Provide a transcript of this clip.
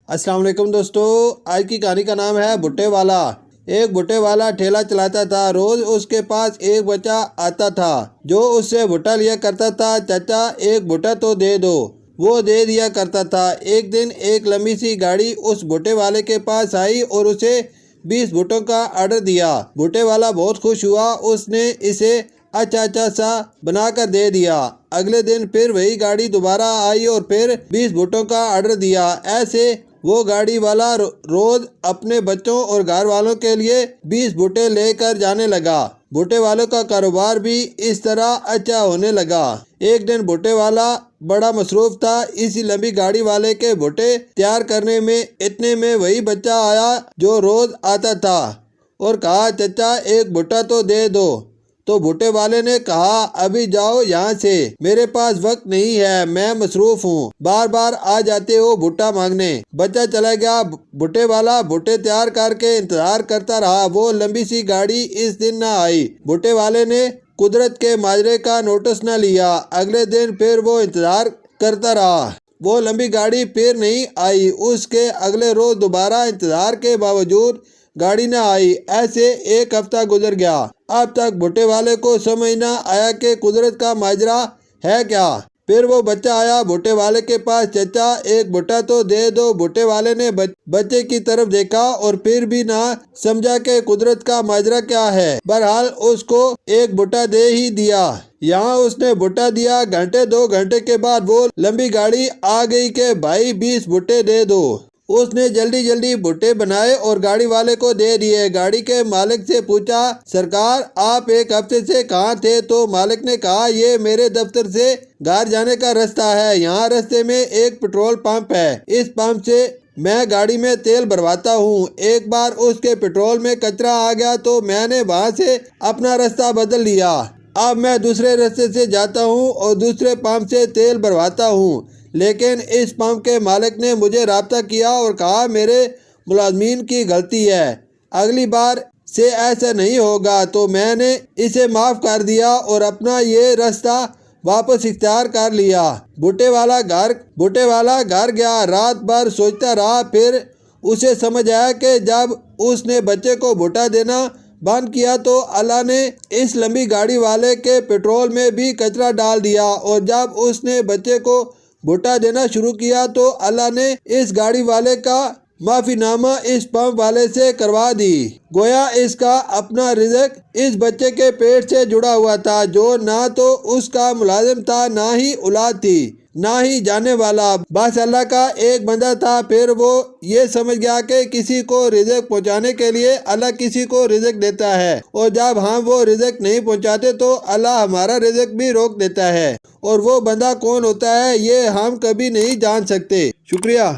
السلام علیکم دوستو، آج کی کہانی کا نام ہے بھٹے والا۔ ایک بھٹے والا ٹھیلا چلاتا تھا۔ روز اس کے پاس ایک بچہ آتا تھا جو اس سے بھٹا لیا کرتا تھا۔ چچا ایک بھٹا تو دے دو، وہ دے دیا کرتا تھا۔ ایک دن ایک لمبی سی گاڑی اس بھٹے والے کے پاس آئی اور اسے 20 بھٹوں کا آرڈر دیا۔ بھٹے والا بہت خوش ہوا، اس نے اسے اچھا سا بنا کر دے دیا۔ اگلے دن پھر وہی گاڑی دوبارہ آئی اور پھر 20 بھٹوں کا آرڈر دیا۔ ایسے وہ گاڑی والا روز اپنے بچوں اور گھر والوں کے لیے 20 بھٹے لے کر جانے لگا۔ بھٹے والوں کا کاروبار بھی اس طرح اچھا ہونے لگا۔ ایک دن بھٹے والا بڑا مصروف تھا، اسی لمبی گاڑی والے کے بھٹے تیار کرنے میں۔ اتنے میں وہی بچہ آیا جو روز آتا تھا اور کہا، چچا ایک بھٹا تو دے دو۔ تو بھٹے والے نے کہا، ابھی جاؤ یہاں سے، میرے پاس وقت نہیں ہے، میں مصروف ہوں، بار بار آ جاتے ہو بھٹا مانگنے۔ بچہ چلا گیا۔ بھٹے والا بھٹے تیار کر کے انتظار کرتا رہا۔ وہ لمبی سی گاڑی اس دن نہ آئی۔ بھٹے والے نے قدرت کے ماجرے کا نوٹس نہ لیا۔ اگلے دن پھر وہ انتظار کرتا رہا۔ وہ لمبی گاڑی پھر نہیں آئی۔ اس کے اگلے روز دوبارہ انتظار کے باوجود گاڑی نہ آئی۔ ایسے ایک ہفتہ گزر گیا۔ اب تک بھٹے والے کو سمجھ نہ آیا کہ قدرت کا ماجرا ہے کیا۔ پھر وہ بچہ آیا بھٹے والے کے پاس، چچا ایک بھٹا تو دے دو۔ بھٹے والے نے بچے کی طرف دیکھا اور پھر بھی نہ سمجھا کہ قدرت کا ماجرا کیا ہے۔ بہرحال اس کو ایک بھٹا دے ہی دیا۔ یہاں اس نے بھٹا دیا، گھنٹے 2 گھنٹے کے بعد وہ لمبی گاڑی آ گئی کہ بھائی 20 بھٹے دے دو۔ اس نے جلدی بھٹے بنائے اور گاڑی والے کو دے دیے۔ گاڑی کے مالک سے پوچھا، سرکار آپ ایک ہفتے سے کہاں تھے؟ تو مالک نے کہا، یہ میرے دفتر سے گھر جانے کا راستہ ہے، یہاں راستے میں ایک پیٹرول پمپ ہے، اس پمپ سے میں گاڑی میں تیل بھرواتا ہوں۔ ایک بار اس کے پیٹرول میں کچرا آ گیا تو میں نے وہاں سے اپنا راستہ بدل لیا۔ اب میں دوسرے راستے سے جاتا ہوں اور دوسرے پمپ سے تیل بھرواتا ہوں، لیکن اس پمپ کے مالک نے مجھے رابطہ کیا اور کہا میرے ملازمین کی غلطی ہے، اگلی بار سے ایسا نہیں ہوگا۔ تو میں نے اسے معاف کر دیا اور اپنا یہ راستہ واپس اختیار کر لیا۔ بھٹے والا گھر گیا، رات بھر سوچتا رہا۔ پھر اسے سمجھ آیا کہ جب اس نے بچے کو بھٹا دینا بند کیا تو اللہ نے اس لمبی گاڑی والے کے پیٹرول میں بھی کچرا ڈال دیا، اور جب اس نے بچے کو بھٹا دینا شروع کیا تو اللہ نے اس گاڑی والے کا معافی نامہ اس پمپ والے سے کروا دی۔ گویا اس کا اپنا رزق اس بچے کے پیٹ سے جڑا ہوا تھا، جو نہ تو اس کا ملازم تھا، نہ ہی اولاد تھی، نہ ہی جانے والا، بس اللہ کا ایک بندہ تھا۔ پھر وہ یہ سمجھ گیا کہ کسی کو رزق پہنچانے کے لیے اللہ کسی کو رزق دیتا ہے، اور جب ہم وہ رزق نہیں پہنچاتے تو اللہ ہمارا رزق بھی روک دیتا ہے، اور وہ بندہ کون ہوتا ہے یہ ہم کبھی نہیں جان سکتے۔ شکریہ۔